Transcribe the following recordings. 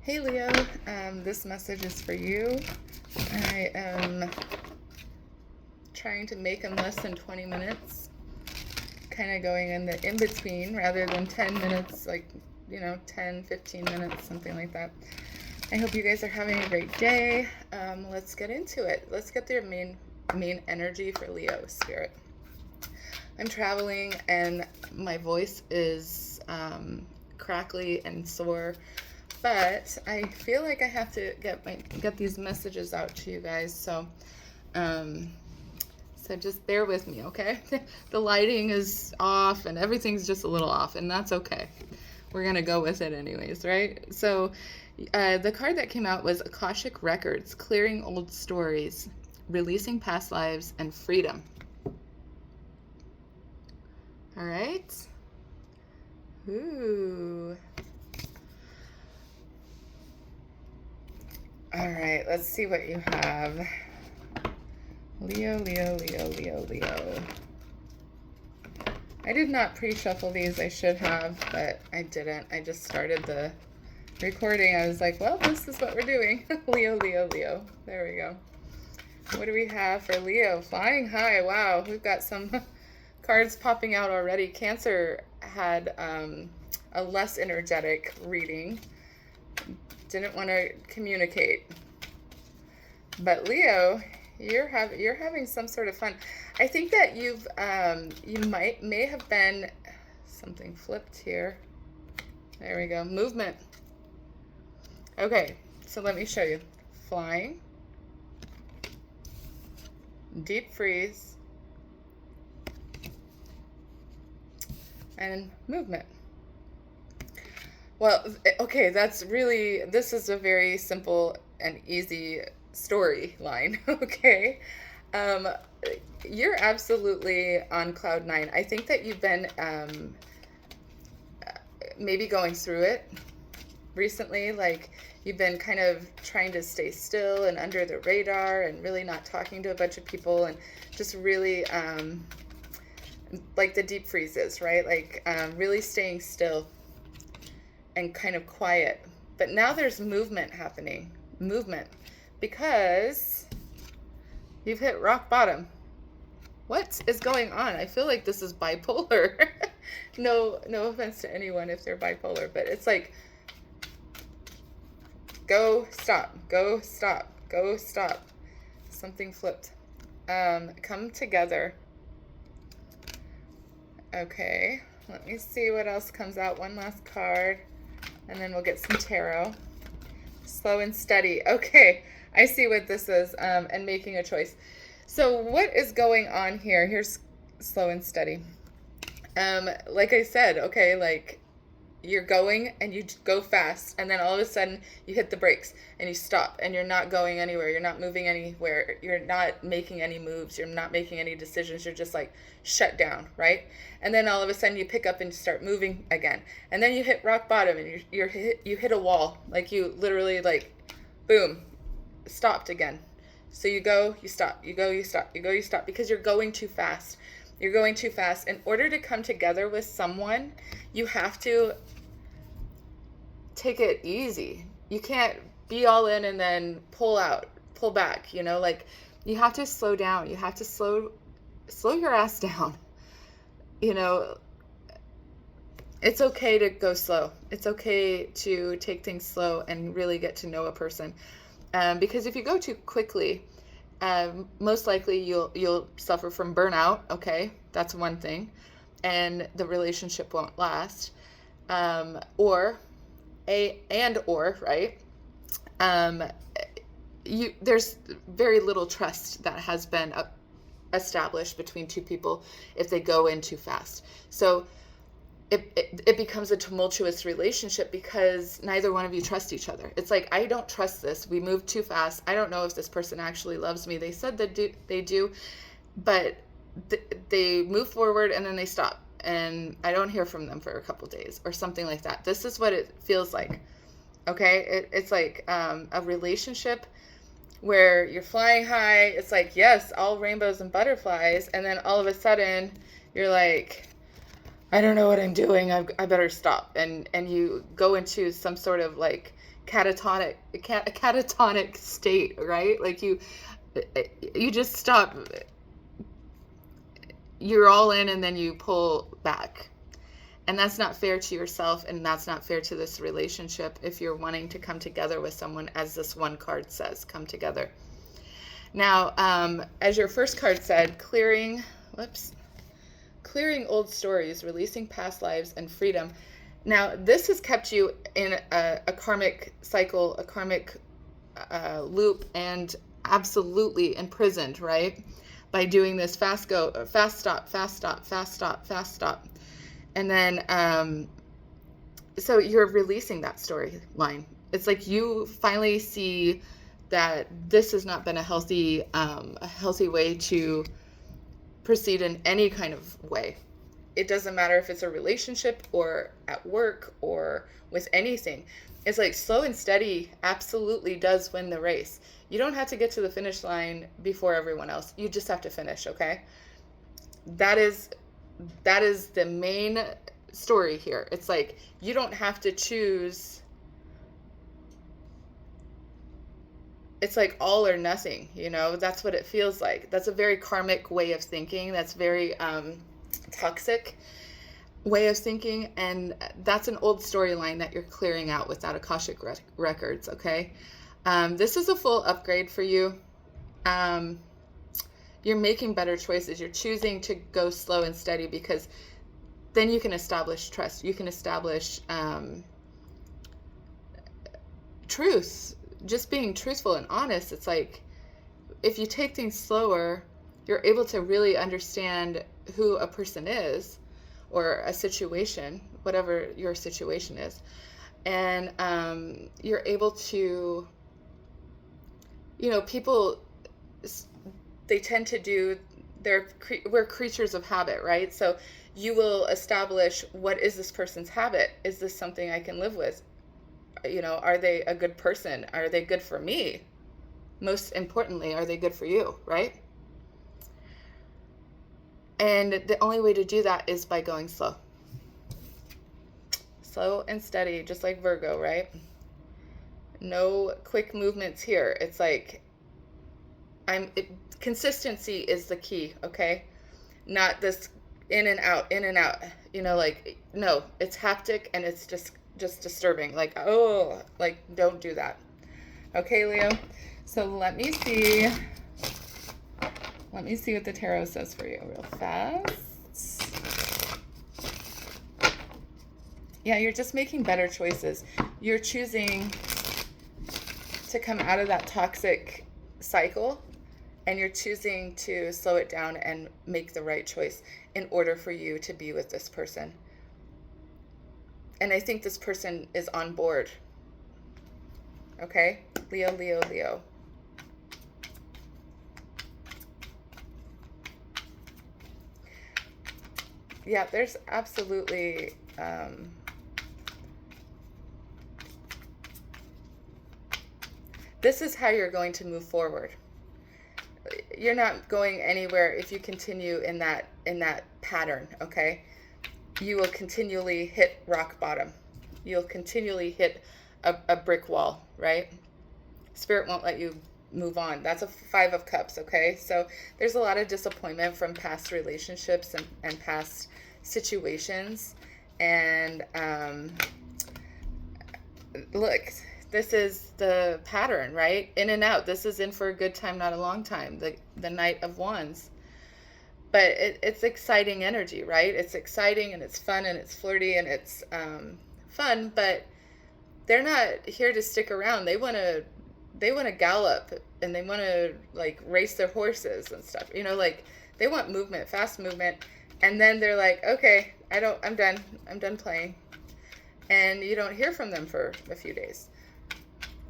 Hey Leo, this message is for you. I am trying to make them less than 20 minutes, kind of going in the in-between rather than 10 minutes, 10, 15 minutes, something like that. I hope you guys are having a great day. Let's get into it. Let's get their main energy for Leo spirit. I'm traveling and my voice is crackly and sore, but I feel like I have to get these messages out to you guys. So just bear with me, okay? The lighting is off and everything's just a little off, and that's okay. We're gonna go with it anyways, right? So the card that came out was Akashic Records, clearing old stories, releasing past lives, and freedom. All right. Ooh. All right, let's see what you have. Leo, Leo, Leo, Leo, Leo. I did not pre-shuffle these. I should have, but I didn't. I just started the recording. I was like, well, this is what we're doing. Leo, Leo, Leo. There we go. What do we have for Leo? Flying high. Wow, we've got some cards popping out already. Cancer had a less energetic reading. Didn't want to communicate. But Leo, you're having some sort of fun. I think that you may have been something flipped here. There we go. Movement. Okay, so let me show you. Flying, deep freeze, and movement. Well, okay, this is a very simple and easy storyline, okay? You're absolutely on cloud nine. I think that you've been maybe going through it recently, like you've been kind of trying to stay still and under the radar and really not talking to a bunch of people and just really like the deep freezes, right? Like really staying still and kind of quiet. But now there's movement happening. Movement. Because you've hit rock bottom. What is going on? I feel like this is bipolar. No offense to anyone if they're bipolar, but it's like go, stop, go, stop, go, stop. Something flipped. Come together. Okay, let me see what else comes out. One last card, and then we'll get some tarot. Slow and steady. Okay, I see what this is, and making a choice. So what is going on here? Here's slow and steady. Like I said, okay, like you're going and you go fast, and then all of a sudden you hit the brakes and you stop, and you're not going anywhere. You're not moving anywhere. You're not making any moves. You're not making any decisions. You're just like shut down, right? And then all of a sudden you pick up and start moving again, and then you hit rock bottom, and you hit a wall. Like you literally like, boom, stopped again. So you go, you stop, you go, you stop, you go, you stop, because you're going too fast. You're going too fast. In order to come together with someone, you have to take it easy. You can't be all in and then pull back, like you have to slow down. You have to slow your ass down. It's okay to go slow. It's okay to take things slow and really get to know a person. Because if you go too quickly, most likely you'll suffer from burnout. Okay, that's one thing, and the relationship won't last. Or right? There's very little trust that has been established between two people if they go in too fast. So it becomes a tumultuous relationship because neither one of you trust each other. It's like, I don't trust this. We moved too fast. I don't know if this person actually loves me. They said they do, but they move forward and then they stop, and I don't hear from them for a couple days or something like that. This is what it feels like. Okay, it's like a relationship where you're flying high. It's like, yes, all rainbows and butterflies, and then all of a sudden you're like, I don't know what I'm doing. I better stop. And you go into some sort of like catatonic state, right? Like you just stop. You're all in and then you pull back. And that's not fair to yourself, and that's not fair to this relationship if you're wanting to come together with someone, as this one card says, come together. Now, as your first card said, clearing old stories, releasing past lives, and freedom. Now, this has kept you in a karmic cycle, a karmic loop, and absolutely imprisoned, right? By doing this fast stop, fast stop, fast stop. And then, so you're releasing that storyline. It's like you finally see that this has not been a healthy way to proceed in any kind of way. It doesn't matter if it's a relationship or at work or with anything. It's like slow and steady absolutely does win the race. You don't have to get to the finish line before everyone else. You just have to finish, okay? That is the main story here. It's like you don't have to choose. It's like all or nothing, you know? That's what it feels like. That's a very karmic way of thinking. That's very toxic way of thinking, and that's an old storyline that you're clearing out without Akashic records, okay? This is a full upgrade for you. You're making better choices. You're choosing to go slow and steady because then you can establish trust. You can establish truth. Just being truthful and honest. It's like if you take things slower, you're able to really understand who a person is or a situation, whatever your situation is. And you're able to, you know, people, they tend to do, we're creatures of habit, right? So you will establish, what is this person's habit? Is this something I can live with? You know, are they a good person? Are they good for me? Most importantly, are they good for you, right? And the only way to do that is by going slow. Slow and steady, just like Virgo, right? No quick movements here. It's like, consistency is the key, okay? Not this in and out, you know, like, no, it's haptic and it's just disturbing. Like, oh, like, don't do that. Okay, Leo? So let me see what the tarot says for you real fast. Yeah, you're just making better choices. You're choosing to come out of that toxic cycle, and you're choosing to slow it down and make the right choice in order for you to be with this person. And I think this person is on board. Okay? Leo, Leo, Leo. Yeah, there's absolutely this is how you're going to move forward. You're not going anywhere if you continue in that pattern, okay? You will continually hit rock bottom. You'll continually hit a brick wall, right? Spirit won't let you move on. That's a 5 of Cups, okay? So there's a lot of disappointment from past relationships and past situations. And look, this is the pattern, right? In and out. This is in for a good time, not a long time. The Knight of Wands. But it's exciting energy, right? It's exciting and it's fun and it's flirty and it's fun, but they're not here to stick around. They want to gallop and they want to like race their horses and stuff. You know, like they want movement, fast movement. And then they're like, okay, I'm done playing. And you don't hear from them for a few days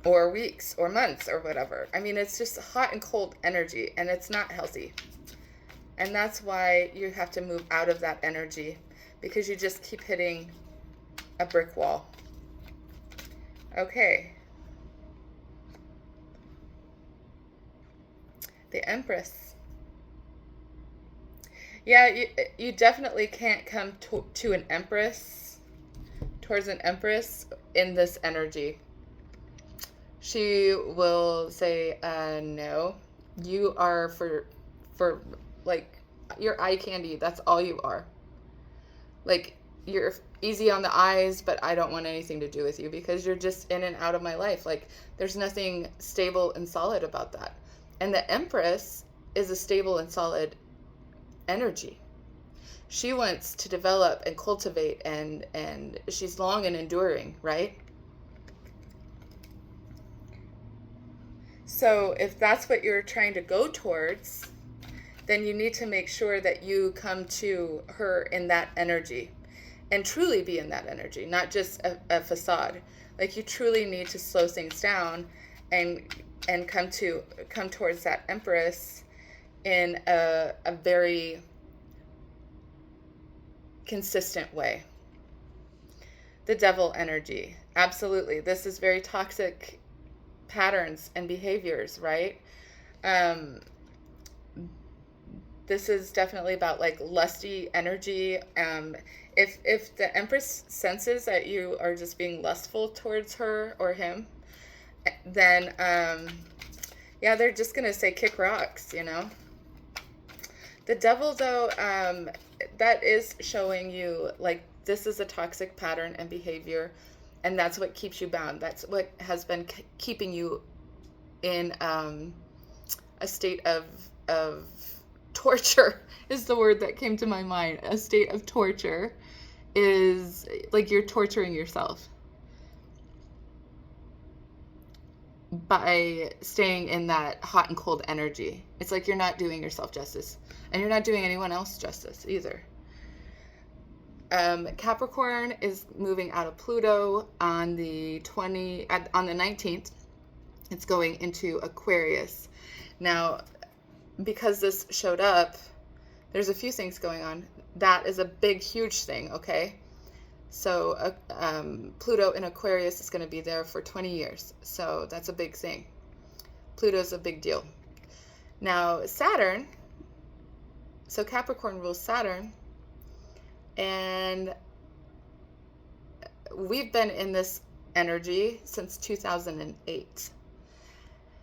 or weeks or months or whatever. I mean, it's just hot and cold energy and it's not healthy. And that's why you have to move out of that energy, because you just keep hitting a brick wall. Okay. The Empress. Yeah, you definitely can't come to an empress, towards an empress in this energy. She will say, no, you are for like, your eye candy. That's all you are. Like, you're easy on the eyes, but I don't want anything to do with you because you're just in and out of my life. Like, there's nothing stable and solid about that. And the Empress is a stable and solid energy. She wants to develop and cultivate, and she's long and enduring, right? So if that's what you're trying to go towards, then you need to make sure that you come to her in that energy and truly be in that energy, not just a facade. Like, you truly need to slow things down and come towards that Empress in a very consistent way. The Devil energy. Absolutely. This is very toxic patterns and behaviors, right? This is definitely about like lusty energy. If the Empress senses that you are just being lustful towards her or him, then yeah, they're just gonna say kick rocks, you know. The Devil, though, that is showing you like this is a toxic pattern and behavior, and that's what keeps you bound. That's what has been keeping you in a state of torture is the word that came to my mind. A state of torture is like you're torturing yourself by staying in that hot and cold energy. It's like you're not doing yourself justice, and you're not doing anyone else justice either. Capricorn is moving out of Pluto on the 19th. It's going into Aquarius. Now, because this showed up, there's a few things going on. That is a big, huge thing, okay? So Pluto in Aquarius is going to be there for 20 years. So that's a big thing. Pluto's a big deal. Now, Saturn, so Capricorn rules Saturn, and we've been in this energy since 2008.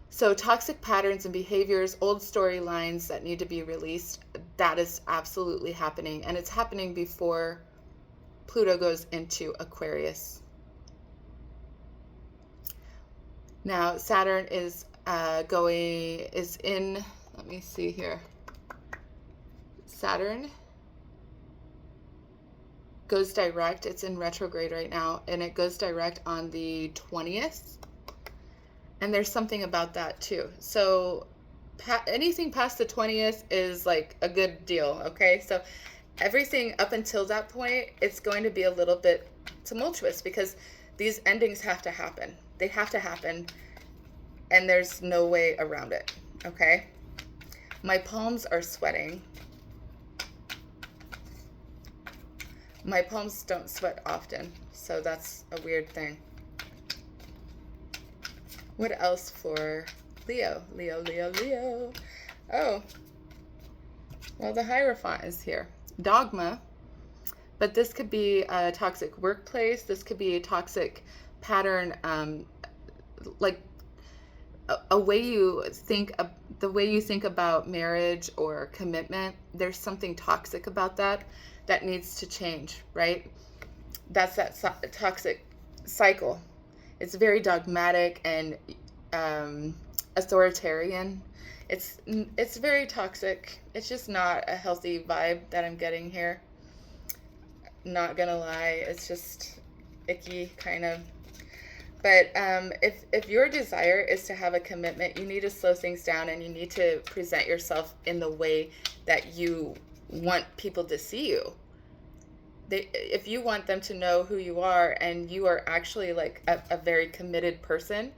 So toxic patterns and behaviors, old storylines that need to be released, that is absolutely happening. And it's happening before Pluto goes into Aquarius. Now, Saturn is in, let me see here. Saturn goes direct. It's in retrograde right now, and it goes direct on the 20th. And there's something about that too. So anything past the 20th is like a good deal, okay? So everything up until that point, it's going to be a little bit tumultuous because these endings have to happen. They have to happen, and there's no way around it, okay? My palms are sweating. My palms don't sweat often, so that's a weird thing. What else for Leo? Leo. Oh, well, the Hierophant is here. Dogma, but this could be a toxic workplace. This could be a toxic pattern, like a way you think, the way you think about marriage or commitment. There's something toxic about that needs to change, right? That's that toxic cycle. It's very dogmatic and authoritarian. It's very toxic. It's just not a healthy vibe that I'm getting here. Not gonna lie, it's just icky, kind of. But if your desire is to have a commitment, you need to slow things down, and you need to present yourself in the way that you want people to see you. If you want them to know who you are, and you are actually like a very committed person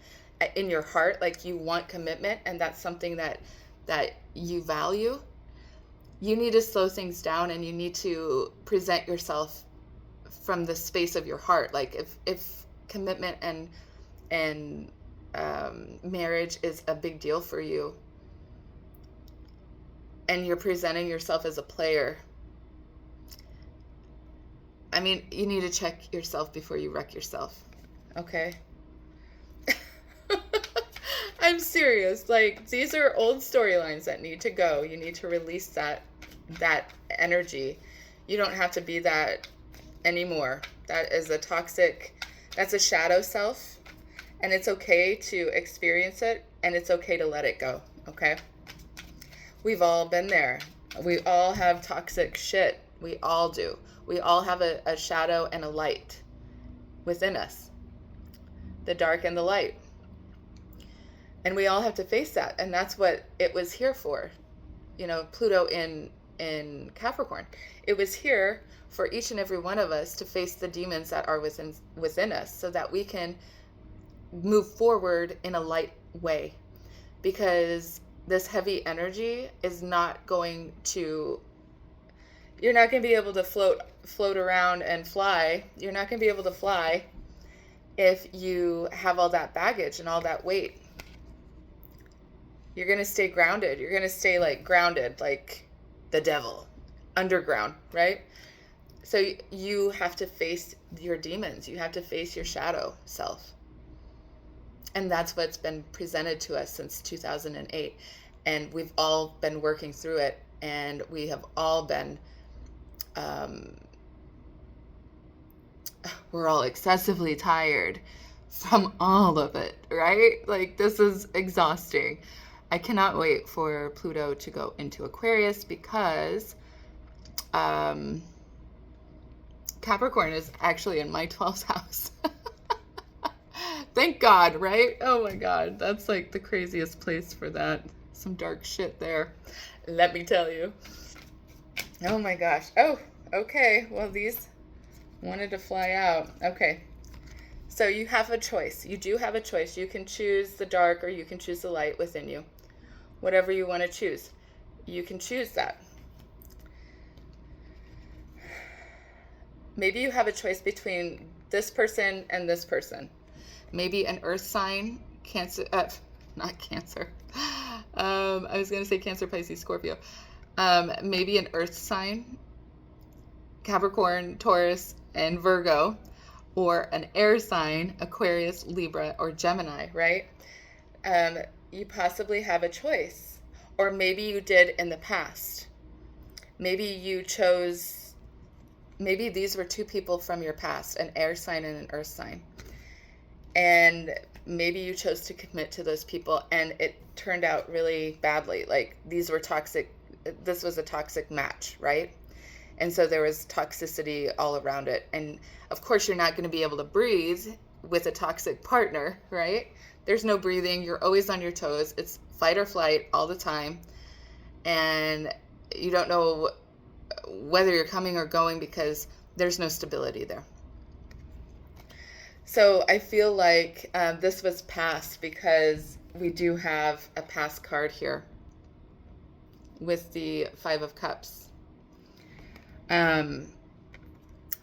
in your heart, like you want commitment, and that's something that you value, you need to slow things down, and you need to present yourself from the space of your heart. Like if commitment and marriage is a big deal for you, and you're presenting yourself as a player, I mean, you need to check yourself before you wreck yourself. Okay? I'm serious. Like, these are old storylines that need to go. You need to release that energy. You don't have to be that anymore. That is a toxic, that's a shadow self, and it's okay to experience it, and it's okay to let it go. Okay? We've all been there. We all have toxic shit. We all do. We all have a shadow and a light within us, the dark and the light. And we all have to face that. And that's what it was here for. You know, Pluto in Capricorn. It was here for each and every one of us to face the demons that are within us, so that we can move forward in a light way. Because this heavy energy is not going to, you're not going to be able to float around and fly. You're not going to be able to fly if you have all that baggage and all that weight. You're going to stay grounded. You're going to stay like grounded, like the devil, underground, right? So you have to face your demons. You have to face your shadow self. And that's what's been presented to us since 2008. And we've all been working through it. And we have all been, we're all excessively tired from all of it, right? Like, this is exhausting. I cannot wait for Pluto to go into Aquarius, because Capricorn is actually in my 12th house. Thank God, right? Oh my God, that's like the craziest place for that. Some dark shit there, let me tell you. Oh my gosh. Oh, okay. Well, these wanted to fly out. Okay. So you have a choice. You do have a choice. You can choose the dark or you can choose the light within you. Whatever you want to choose, you can choose that. Maybe you have a choice between this person and this person. Maybe an earth sign, Cancer, not Cancer. I was going to say Cancer, Pisces, Scorpio. Maybe an earth sign, Capricorn, Taurus, and Virgo, or an air sign, Aquarius, Libra, or Gemini, right? You possibly have a choice. Or maybe you did in the past. Maybe you chose, maybe these were two people from your past, an air sign and an earth sign. And maybe you chose to commit to those people and it turned out really badly. Like, these were toxic, this was a toxic match, right? And so there was toxicity all around it. And of course, you're not going to be able to breathe with a toxic partner, right? There's no breathing. You're always on your toes. It's fight or flight all the time. And you don't know whether you're coming or going because there's no stability there. So I feel like this was past, because we do have a past card here with the Five of Cups.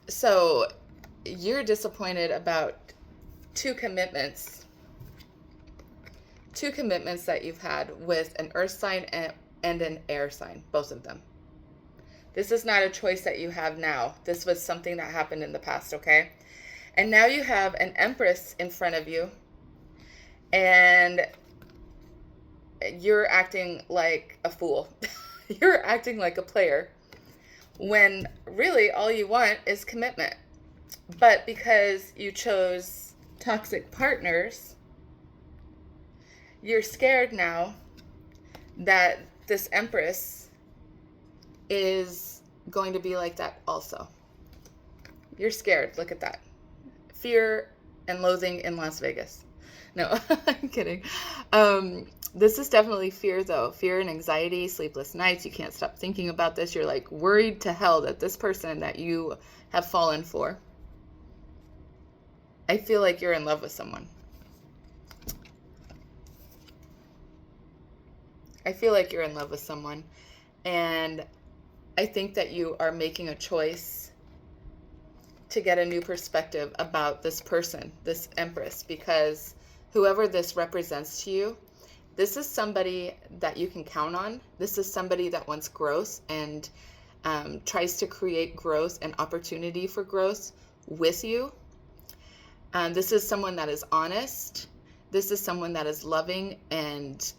So you're disappointed about two commitments that you've had with an earth sign and an air sign, both of them. This is not a choice that you have now. This was something that happened in the past, okay? And now you have an Empress in front of you, and you're acting like a fool. You're acting like a player, when really all you want is commitment. But because you chose toxic partners, you're scared now that this Empress is going to be like that also. You're scared. Look at that. Fear and loathing in Las Vegas. No, I'm kidding. This is definitely fear, though. Fear and anxiety, sleepless nights. You can't stop thinking about this. You're like worried to hell that this person that you have fallen for. I feel like you're in love with someone. I feel like you're in love with someone. And I think that you are making a choice to get a new perspective about this person, this Empress, because whoever this represents to you, This is somebody that you can count on. This is somebody that wants growth and tries to create growth and opportunity for growth with you. This is someone that is honest. This is someone that is loving and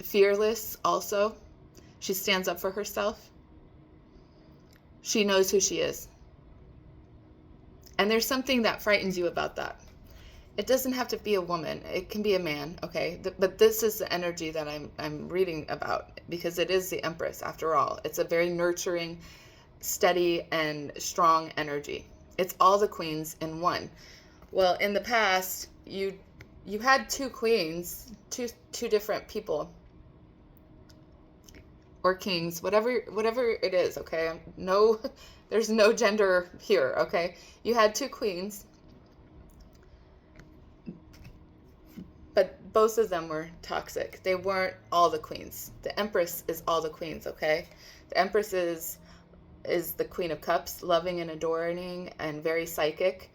fearless also. She stands up for herself. She knows who she is. And there's something that frightens you about that. It doesn't have to be a woman. It can be a man, okay? But this is the energy that I'm reading about, because it is the Empress after all. It's a very nurturing, steady, and strong energy. It's all the queens in one. Well, in the past, you had two queens, two different people, or kings, whatever it is, okay? No, there's no gender here, okay? You had two queens, but both of them were toxic. They weren't all the queens. The Empress is all the queens, okay? The Empress is the Queen of Cups, loving and adoring and very psychic.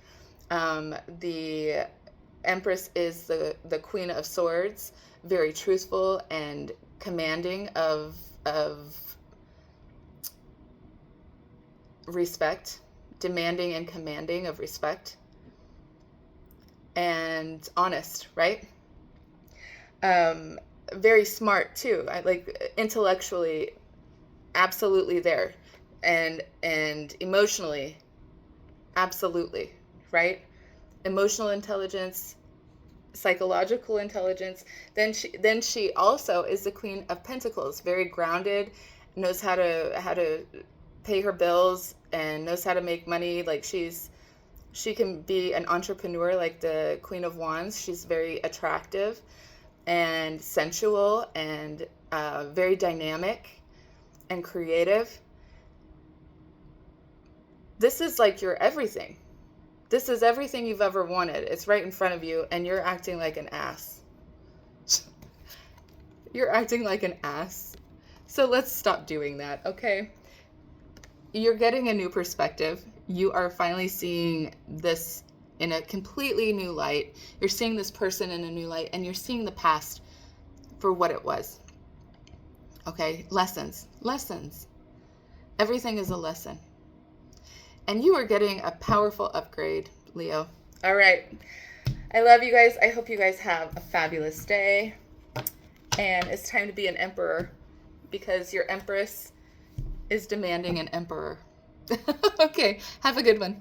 The Empress is the Queen of Swords, very truthful and commanding of respect, demanding and commanding of respect, and honest, right? Very smart too. I like intellectually, absolutely there, and emotionally, absolutely, right? Emotional intelligence, psychological intelligence. Then she also is the Queen of Pentacles, very grounded, knows how to pay her bills and knows how to make money. Like she can be an entrepreneur like the Queen of Wands. She's very attractive and sensual and very dynamic and creative. This is like your everything. This is everything you've ever wanted. It's right in front of you, and you're acting like an ass. You're acting like an ass. So let's stop doing that, okay? You're getting a new perspective. You are finally seeing this in a completely new light. You're seeing this person in a new light, and you're seeing the past for what it was. Okay? Lessons. Everything is a lesson. And you are getting a powerful upgrade, Leo. All right. I love you guys. I hope you guys have a fabulous day. And it's time to be an emperor, because your Empress is demanding an emperor. Okay. Have a good one.